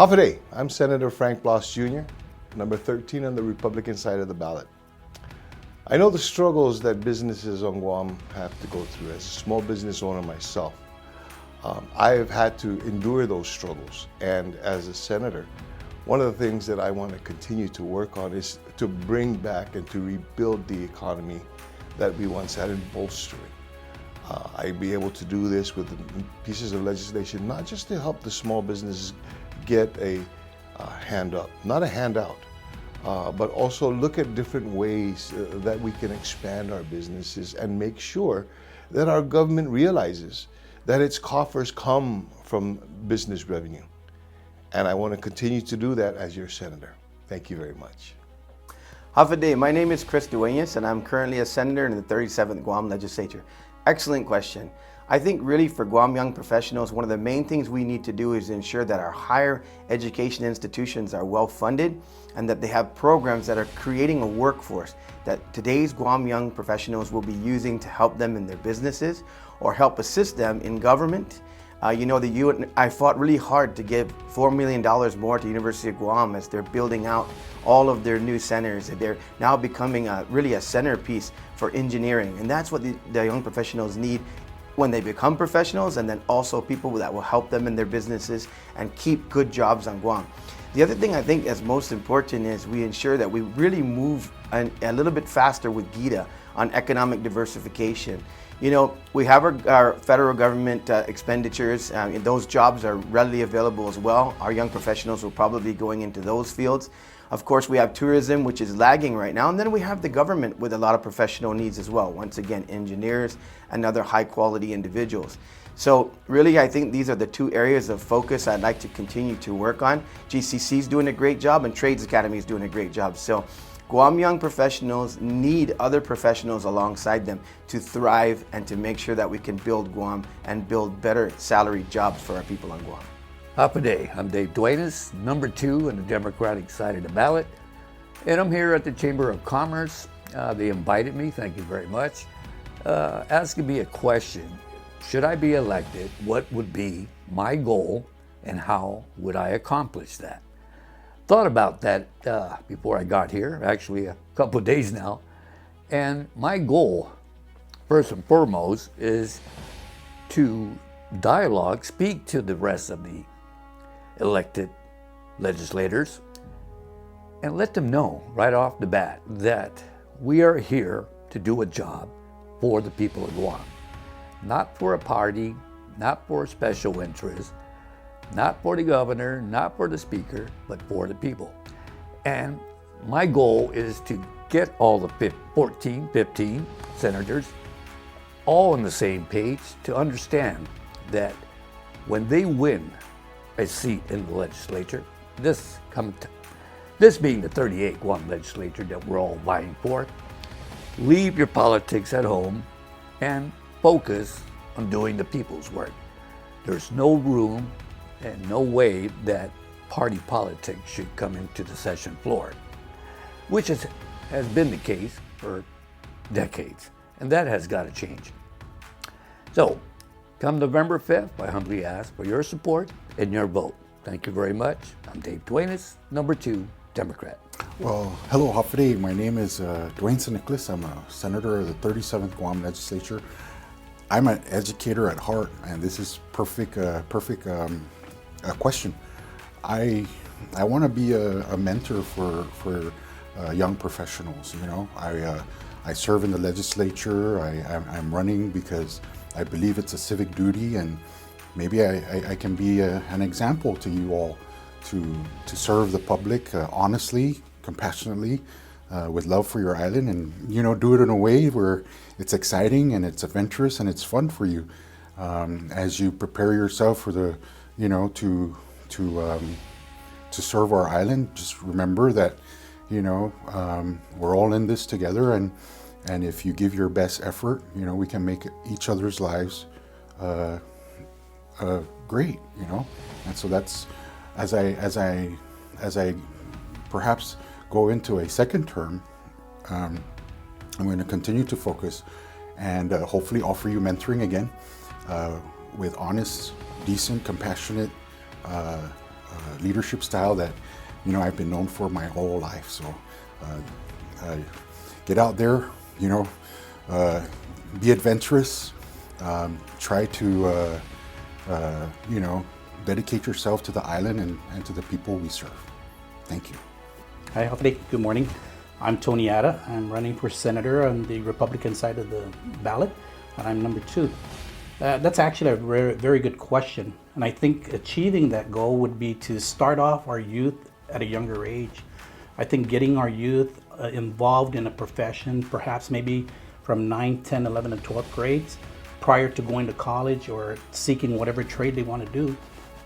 Half a day. I'm Senator Frank Bloss Jr., number 13 on the Republican side of the ballot. I know the struggles that businesses on Guam have to go through. As a small business owner myself, I have had to endure those struggles. And as a senator, one of the things that I want to continue to work on is to bring back and to rebuild the economy that we once had and bolster it. I'd be able to do this with pieces of legislation, not just to help the small businesses get a hand up, not a handout, but also look at different ways that we can expand our businesses and make sure that our government realizes that its coffers come from business revenue. And I want to continue to do that as your senator. Thank you very much. Half a day. My name is Chris Duenas, and I'm currently a senator in the 37th Guam Legislature. Excellent question. I think really for Guam Young Professionals, one of the main things we need to do is ensure that our higher education institutions are well funded and that they have programs that are creating a workforce that today's Guam Young Professionals will be using to help them in their businesses or help assist them in government. I fought really hard to give $4 million more to University of Guam as they're building out all of their new centers. They're now becoming really a centerpiece for engineering. And that's what the young professionals need when they become professionals, and then also people that will help them in their businesses and keep good jobs on Guam. The other thing I think is most important is we ensure that we really move a little bit faster with GITA on economic diversification. You know, we have our federal government expenditures, and those jobs are readily available as well. Our young professionals will probably be going into those fields. Of course, we have tourism, which is lagging right now, and then we have the government with a lot of professional needs as well. Once again, engineers and other high quality individuals. So really, I think these are the two areas of focus I'd like to continue to work on. GCC is doing a great job and Trades Academy is doing a great job. So Guam Young Professionals need other professionals alongside them to thrive and to make sure that we can build Guam and build better salaried jobs for our people on Guam. Half a day. I'm Dave Duenas, number 2 on the Democratic side of the ballot. And I'm here at the Chamber of Commerce. They invited me, thank you very much, asking me a question. Should I be elected, what would be my goal and how would I accomplish that? Thought about that before I got here, actually a couple of days now. And my goal, first and foremost, is to dialogue, speak to the rest of the elected legislators and let them know right off the bat that we are here to do a job for the people of Guam. Not for a party, not for a special interest, not for the governor, not for the speaker, but for the people. And my goal is to get all the 15 senators all on the same page to understand that when they win a seat in the legislature, this being the 38th Guam legislature that we're all vying for, leave your politics at home and focus on doing the people's work. There's no room and no way that party politics should come into the session floor, which has been the case for decades, and that has got to change. So, come November 5th, I humbly ask for your support and your vote. Thank you very much. I'm Dave Duenas, number 2, Democrat. Well, hello, Hafide. My name is Dwayne Nicholas. I'm a senator of the 37th Guam Legislature. I'm an educator at heart, and this is perfect question. I want to be a mentor for young professionals. You know, I serve in the legislature. I'm running because I believe it's a civic duty, and maybe I can be an example to you all to serve the public honestly, compassionately, with love for your island, and do it in a way where it's exciting and it's adventurous and it's fun for you as you prepare yourself for the to serve our island. Just remember that we're all in this together, and if you give your best effort, we can make each other's lives great. And so that's as I perhaps go into a second term, I'm going to continue to focus and hopefully offer you mentoring again with honest, decent, compassionate leadership style that, you know, I've been known for my whole life. So get out there, you know, be adventurous, try to, you know, dedicate yourself to the island and to the people we serve. Thank you. Hi, Hawaiian. Good morning. I'm Tony Atta. I'm running for senator on the Republican side of the ballot, and I'm number 2. That's actually a very good question. And I think achieving that goal would be to start off our youth at a younger age. I think getting our youth involved in a profession, perhaps maybe from 9, 10, 11, and 12th grades, prior to going to college or seeking whatever trade they want to do.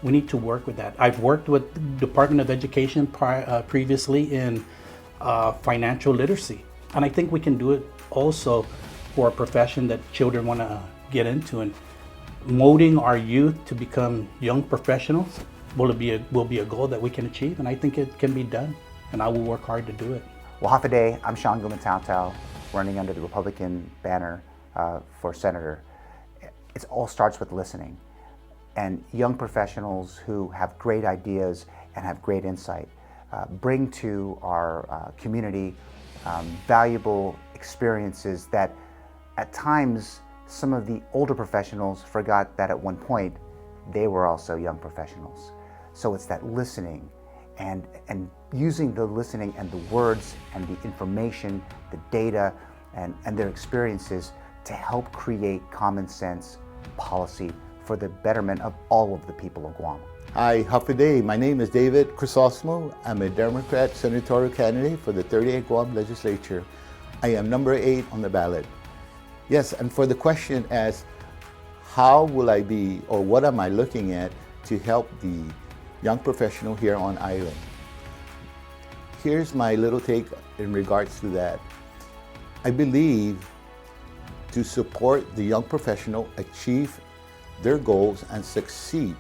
We need to work with that. I've worked with the Department of Education previously in financial literacy. And I think we can do it also for a profession that children want to get into, and molding our youth to become young professionals will be a goal that we can achieve, and I think it can be done, and I will work hard to do it. Well, Hawaiian, I'm Sean Guamantauntau, running under the Republican banner for senator. It all starts with listening, and young professionals who have great ideas and have great insight bring to our community valuable experiences that at times some of the older professionals forgot that at one point they were also young professionals. So it's that listening and using the listening and the words and the information, the data and their experiences to help create common sense policy for the betterment of all of the people of Guam. Hi, Hawaiian. My name is David Chrysostomou. I'm a Democrat Senatorial Candidate for the 38th Guam Legislature. I am number 8 on the ballot. Yes, and for the question as how will I be, or what am I looking at to help the young professional here on island? Here's my little take in regards to that. I believe to support the young professional achieve their goals and succeed,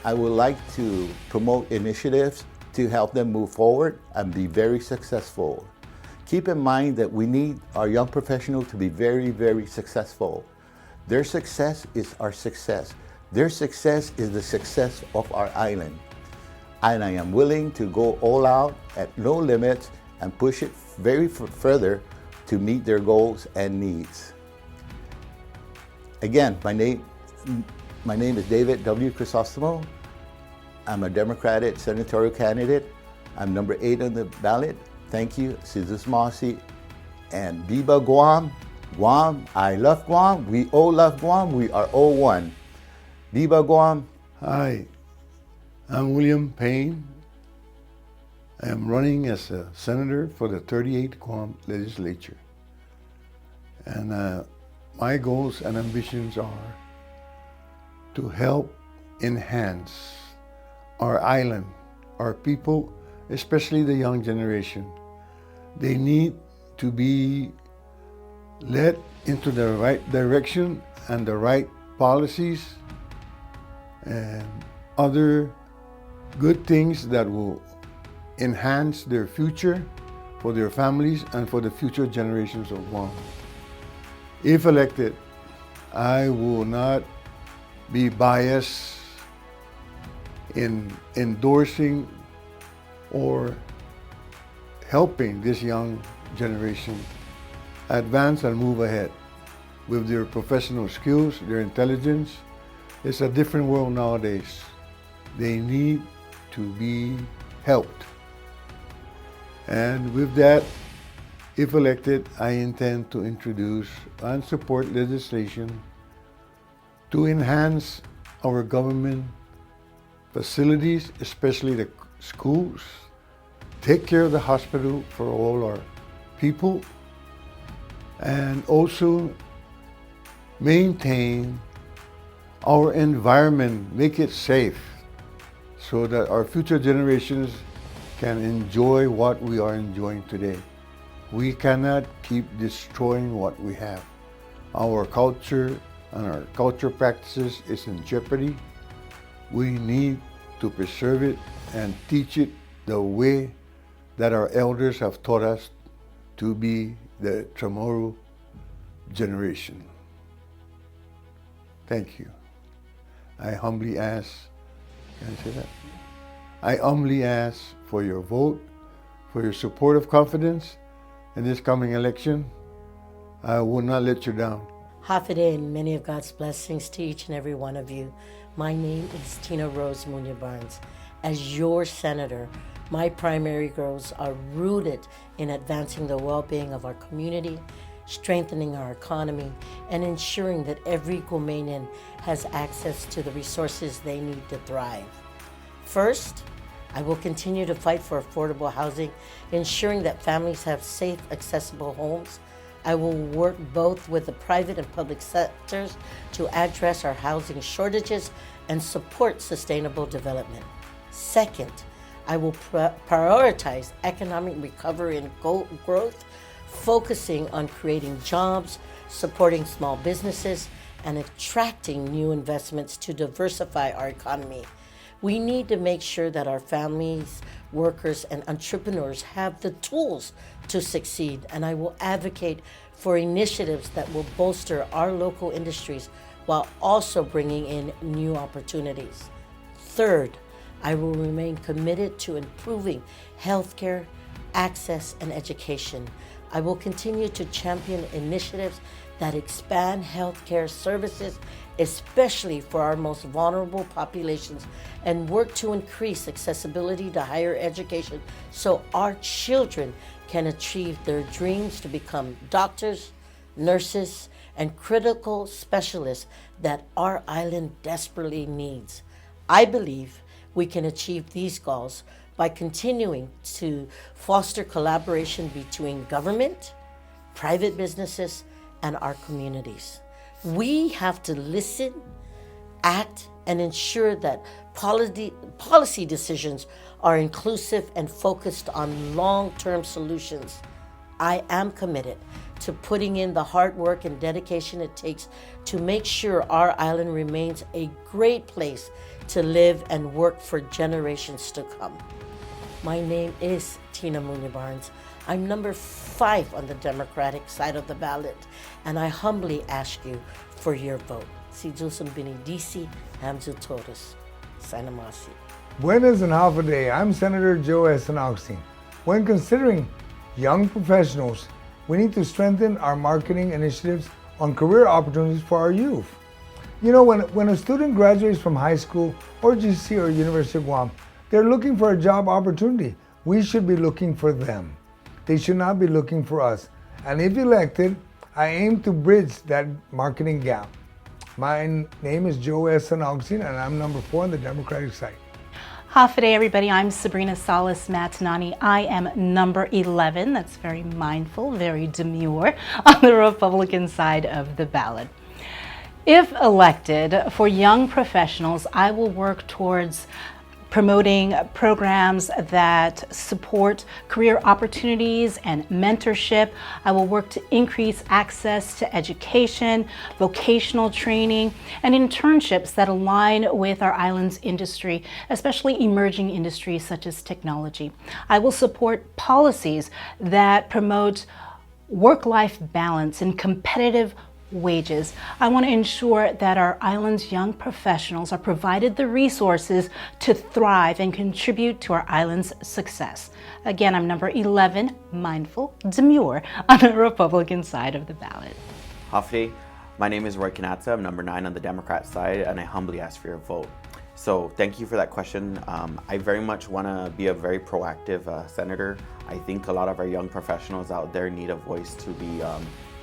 I would like to promote initiatives to help them move forward and be very successful. Keep in mind that we need our young professional to be very, very successful. Their success is our success. Their success is the success of our island. And I am willing to go all out at no limits and push it very further to meet their goals and needs. Again, my name is David W. Chrysostomou. I'm a Democratic Senatorial Candidate. I'm number 8 on the ballot. Thank you, Sizus Masi, and Viva Guam. Guam, I love Guam. We all love Guam. We are all one. Viva Guam. Hi, I'm William Payne. I am running as a senator for the 38th Guam Legislature. And my goals and ambitions are to help enhance our island, our people, especially the young generation. They need to be led into the right direction and the right policies and other good things that will enhance their future for their families and for the future generations of Guam. If elected, I will not be biased in endorsing or helping this young generation advance and move ahead with their professional skills, their intelligence. It's a different world nowadays. They need to be helped. And with that, if elected, I intend to introduce and support legislation to enhance our government facilities, especially the schools, take care of the hospital for all our people, and also maintain our environment, make it safe so that our future generations can enjoy what we are enjoying today. We cannot keep destroying what we have. Our culture and our culture practices is in jeopardy. We need to preserve it and teach it the way that our elders have taught us to be the tomorrow generation. Thank you. I humbly ask Can I say that? I humbly ask for your vote, for your support of confidence in this coming election. I will not let you down. Hafide and many of God's blessings to each and every one of you. My name is Tina Rose Munya Barnes. As your senator, my primary goals are rooted in advancing the well-being of our community, strengthening our economy, and ensuring that every Guamanian has access to the resources they need to thrive. First, I will continue to fight for affordable housing, ensuring that families have safe, accessible homes. I will work both with the private and public sectors to address our housing shortages and support sustainable development. Second, I will prioritize economic recovery and growth, focusing on creating jobs, supporting small businesses, and attracting new investments to diversify our economy. We need to make sure that our families, workers, and entrepreneurs have the tools to succeed, and I will advocate for initiatives that will bolster our local industries while also bringing in new opportunities. Third, I will remain committed to improving healthcare, access, and education. I will continue to champion initiatives that expand healthcare services, especially for our most vulnerable populations, and work to increase accessibility to higher education so our children can achieve their dreams to become doctors, nurses, and critical specialists that our island desperately needs. I believe we can achieve these goals by continuing to foster collaboration between government, private businesses, and our communities. We have to listen, act, and ensure that policy decisions are inclusive and focused on long-term solutions. I am committed to putting in the hard work and dedication it takes to make sure our island remains a great place to live and work for generations to come. My name is Tina Munya Barnes. I'm number 5 on the Democratic side of the ballot, and I humbly ask you for your vote. Si Jusun Binidisi, Hamzu Totus, Sanamasi. Buenas and half a day. I'm Senator Joe S. Augustine. When considering young professionals, we need to strengthen our marketing initiatives on career opportunities for our youth. You know, when a student graduates from high school or GC or University of Guam, they're looking for a job opportunity. We should be looking for them. They should not be looking for us. And if elected, I aim to bridge that marketing gap. My name is Joe S. Augustine, and I'm number 4 on the Democratic side. Half a day, everybody. I'm Sabrina Salas Matanani. I am number 11. That's very mindful, very demure on the Republican side of the ballot. If elected, for young professionals, I will work towards promoting programs that support career opportunities and mentorship. I will work to increase access to education, vocational training, and internships that align with our island's industry, especially emerging industries such as technology. I will support policies that promote work-life balance and competitive wages. I want to ensure that our island's young professionals are provided the resources to thrive and contribute to our island's success. Again, I'm number 11, mindful, demure, on the Republican side of the ballot. Hafide, my name is Roy Kanatsa. I'm number 9 on the Democrat side, and I humbly ask for your vote. So thank you for that question. I very much want to be a very proactive senator. I think a lot of our young professionals out there need a voice to be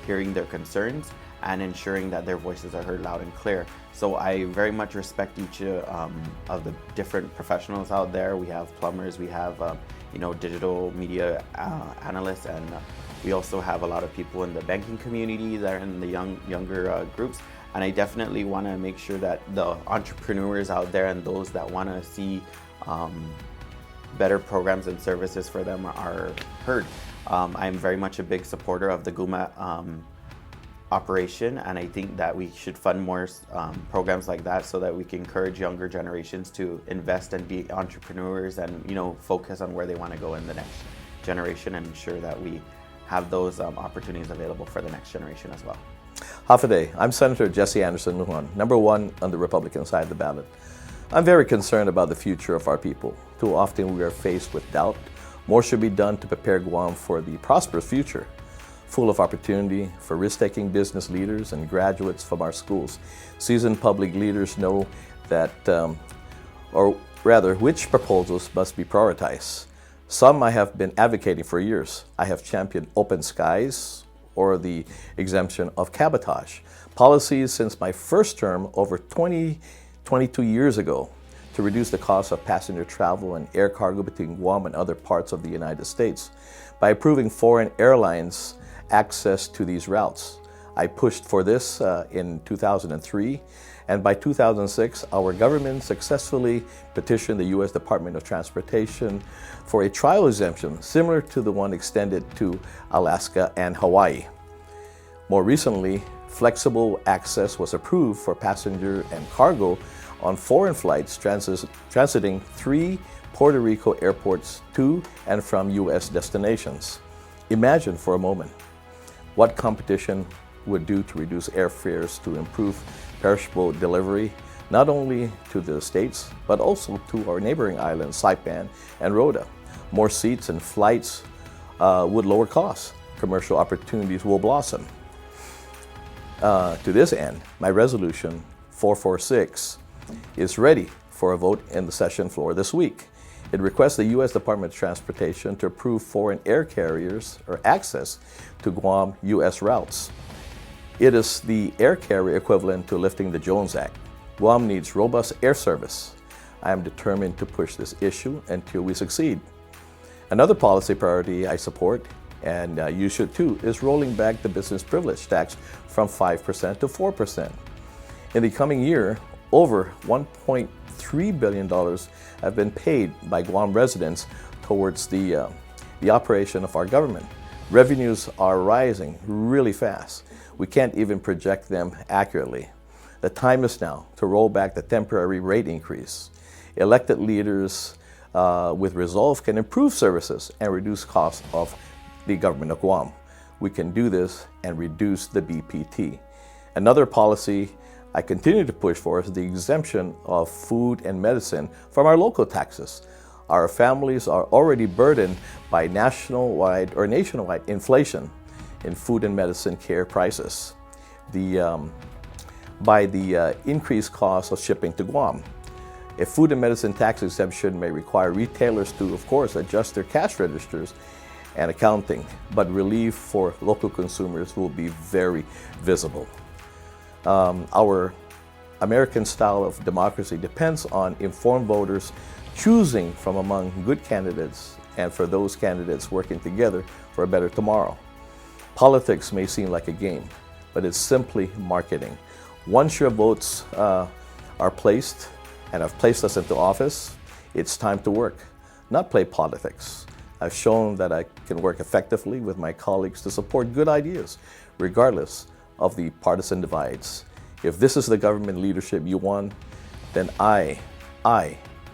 hearing their concerns and ensuring that their voices are heard loud and clear. So I very much respect each of the different professionals out there. We have plumbers, we have digital media analysts, and we also have a lot of people in the banking community that are in the younger groups. And I definitely want to make sure that the entrepreneurs out there and those that want to see better programs and services for them are heard. I'm very much a big supporter of the GuamTemps operation, and I think that we should fund more programs like that so that we can encourage younger generations to invest and be entrepreneurs and focus on where they want to go in the next generation and ensure that we have those opportunities available for the next generation as well. Half a day. I'm Senator Jesse Anderson Nuhuan, number 1 on the Republican side of the ballot. I'm very concerned about the future of our people. Too often we are faced with doubt. More should be done to prepare Guam for the prosperous future, full of opportunity for risk-taking business leaders and graduates from our schools. Seasoned public leaders know that, or rather, which proposals must be prioritized. Some I have been advocating for years. I have championed open skies or the exemption of cabotage, policies since my first term over 22 years ago to reduce the cost of passenger travel and air cargo between Guam and other parts of the United States by approving foreign airlines access to these routes. I pushed for this in 2003, and by 2006, our government successfully petitioned the U.S. Department of Transportation for a trial exemption similar to the one extended to Alaska and Hawaii. More recently, flexible access was approved for passenger and cargo on foreign flights transiting 3 Puerto Rico airports to and from U.S. destinations. Imagine for a moment what competition would do to reduce airfares to improve perishable delivery, not only to the States, but also to our neighboring islands, Saipan and Rota. More seats and flights would lower costs. Commercial opportunities will blossom. To this end, my resolution 446 is ready for a vote in the session floor this week. It requests the U.S. Department of Transportation to approve foreign air carriers or access to Guam U.S. routes. It is the air carrier equivalent to lifting the Jones Act. Guam needs robust air service. I am determined to push this issue until we succeed. Another policy priority I support, and you should too, is rolling back the business privilege tax from 5% to 4%. In the coming year, over $1.3 billion have been paid by Guam residents towards the operation of our government. Revenues are rising really fast. We can't even project them accurately. The time is now to roll back the temporary rate increase. Elected leaders with resolve can improve services and reduce costs of the government of Guam. We can do this and reduce the BPT. Another policy I continue to push for is the exemption of food and medicine from our local taxes. Our families are already burdened by nationwide inflation in food and medicine care prices by the increased cost of shipping to Guam. A food and medicine tax exemption may require retailers to, of course, adjust their cash registers and accounting, but relief for local consumers will be very visible. Our American style of democracy depends on informed voters choosing from among good candidates and for those candidates working together for a better tomorrow. Politics may seem like a game, but it's simply marketing. Once your votes are placed and have placed us into office, it's time to work, not play politics. I've shown that I can work effectively with my colleagues to support good ideas, regardless of the partisan divides. If this is the government leadership you want, then I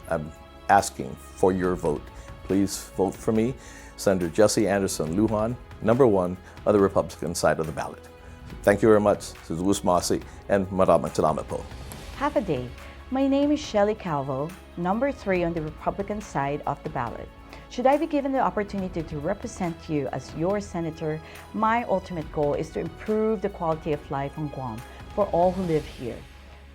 am asking for your vote. Please vote for me, Senator Jesse Anderson Lujan, number 1 on the Republican side of the ballot. Thank you very much. This is Wusmasi and maraming salamat po. Have a day. My name is Shelley Calvo, number 3 on the Republican side of the ballot. Should I be given the opportunity to represent you as your senator, my ultimate goal is to improve the quality of life on Guam for all who live here.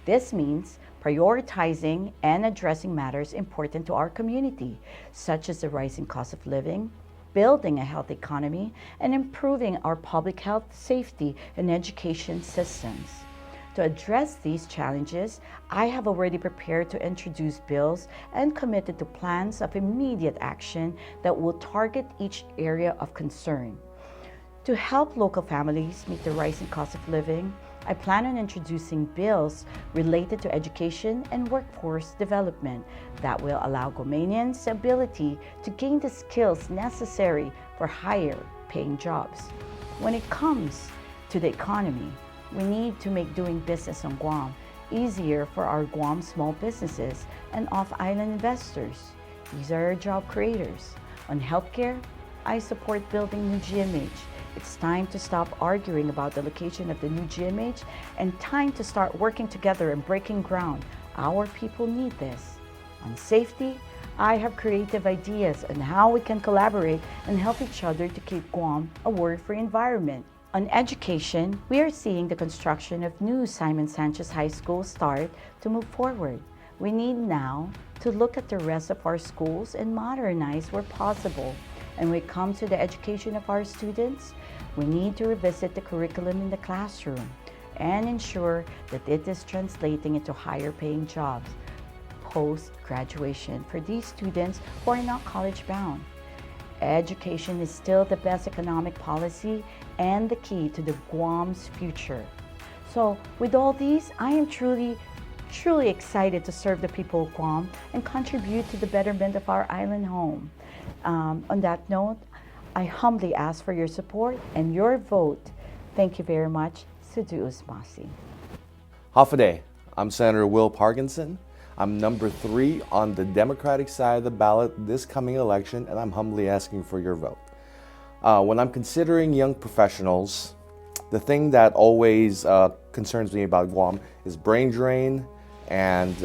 This means prioritizing and addressing matters important to our community, such as the rising cost of living, building a healthy economy, and improving our public health, safety, and education systems. To address these challenges, I have already prepared to introduce bills and committed to plans of immediate action that will target each area of concern. To help local families meet the rising cost of living, I plan on introducing bills related to education and workforce development that will allow Guamanians the ability to gain the skills necessary for higher paying jobs. When it comes to the economy, we need to make doing business on Guam easier for our Guam small businesses and off-island investors. These are job creators. On healthcare, I support building new GMH. It's time to stop arguing about the location of the new GMH and time to start working together and breaking ground Our people need this. On safety, I have creative ideas on how we can collaborate and help each other to keep Guam a worry-free environment. On education, we are seeing the construction of new Simon Sanchez High School start to move forward. We need now to look at the rest of our schools and modernize where possible. And when it comes to the education of our students, we need to revisit the curriculum in the classroom and ensure that it is translating into higher paying jobs post-graduation for these students who are not college bound. Education is still the best economic policy and the key to the Guam's future. So with all these, I am truly excited to serve the people of Guam and contribute to the betterment of our island home. On that note, I humbly ask for your support and your vote. Thank you very much. Sudu Usmasi. Hafaday, I'm Senator Will Parkinson. I'm number 3 on the Democratic side of the ballot this coming election, and I'm humbly asking for your vote. When I'm considering young professionals, the thing that always concerns me about Guam is brain drain and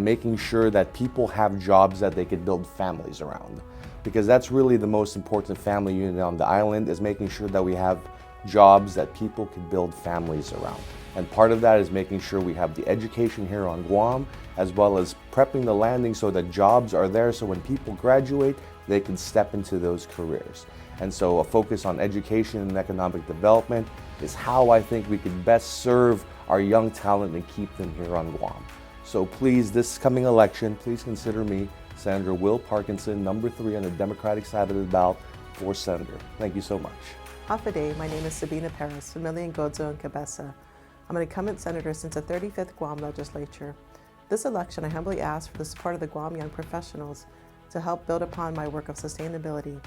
making sure that people have jobs that they could build families around. Because that's really the most important family unit on the island, is making sure that we have jobs that people can build families around. And part of that is making sure we have the education here on Guam, as well as prepping the landing so that jobs are there, so when people graduate, they can step into those careers. And so a focus on education and economic development is how I think we can best serve our young talent and keep them here on Guam. So please, this coming election, please consider me Senator Will Parkinson, number 3 on the Democratic side of the ballot for Senator. Thank you so much. Hafaday, my name is Sabina Perez, familia in Gozo and Cabeza. I'm an incumbent senator since the 35th Guam Legislature. This election, I humbly ask for the support of the Guam Young Professionals to help build upon my work of sustainability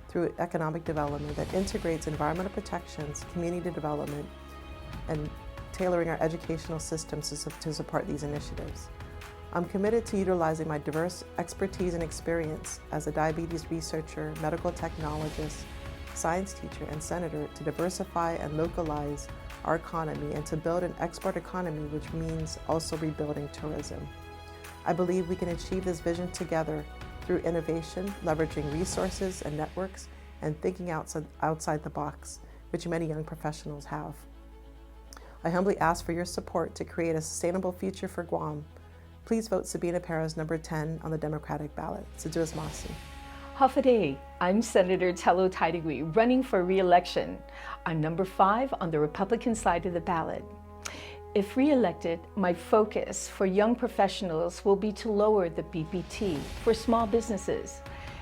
through economic development that integrates environmental protections, community development, and tailoring our educational systems to support these initiatives. I'm committed to utilizing my diverse expertise and experience as a diabetes researcher, medical technologist, science teacher, and senator to diversify and localize our economy and to build an export economy, which means also rebuilding tourism. I believe we can achieve this vision together through innovation, leveraging resources and networks, and thinking outside the box, which many young professionals have. I humbly ask for your support to create a sustainable future for Guam. Please vote Sabina Perez, number 10 on the Democratic ballot. Siduas Masi. Hafaday, I'm Senator Telo Taidagui, running for re-election. I'm number 5 on the Republican side of the ballot. If re-elected, my focus for young professionals will be to lower the BPT for small businesses,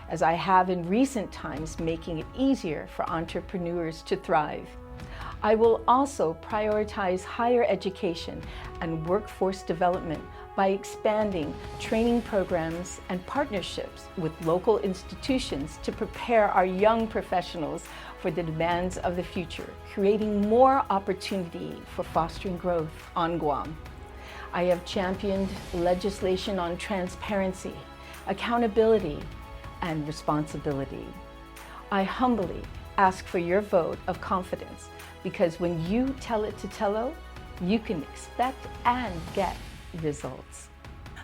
as I have in recent times, making it easier for entrepreneurs to thrive. I will also prioritize higher education and workforce development by expanding training programs and partnerships with local institutions to prepare our young professionals for the demands of the future, creating more opportunity for fostering growth on Guam. I have championed legislation on transparency, accountability, and responsibility. I humbly ask for your vote of confidence, because when you tell it to Telo, you can expect and get results.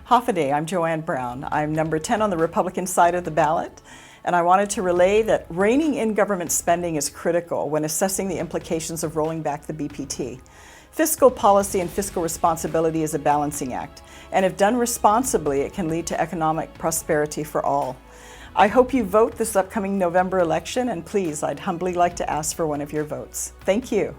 Hafaday, I'm Joanne Brown. I'm number 10 on the Republican side of the ballot, and I wanted to relay that reining in government spending is critical when assessing the implications of rolling back the BPT. Fiscal policy and fiscal responsibility is a balancing act, and if done responsibly, it can lead to economic prosperity for all. I hope you vote this upcoming November election, and please, I'd humbly like to ask for one of your votes. Thank you.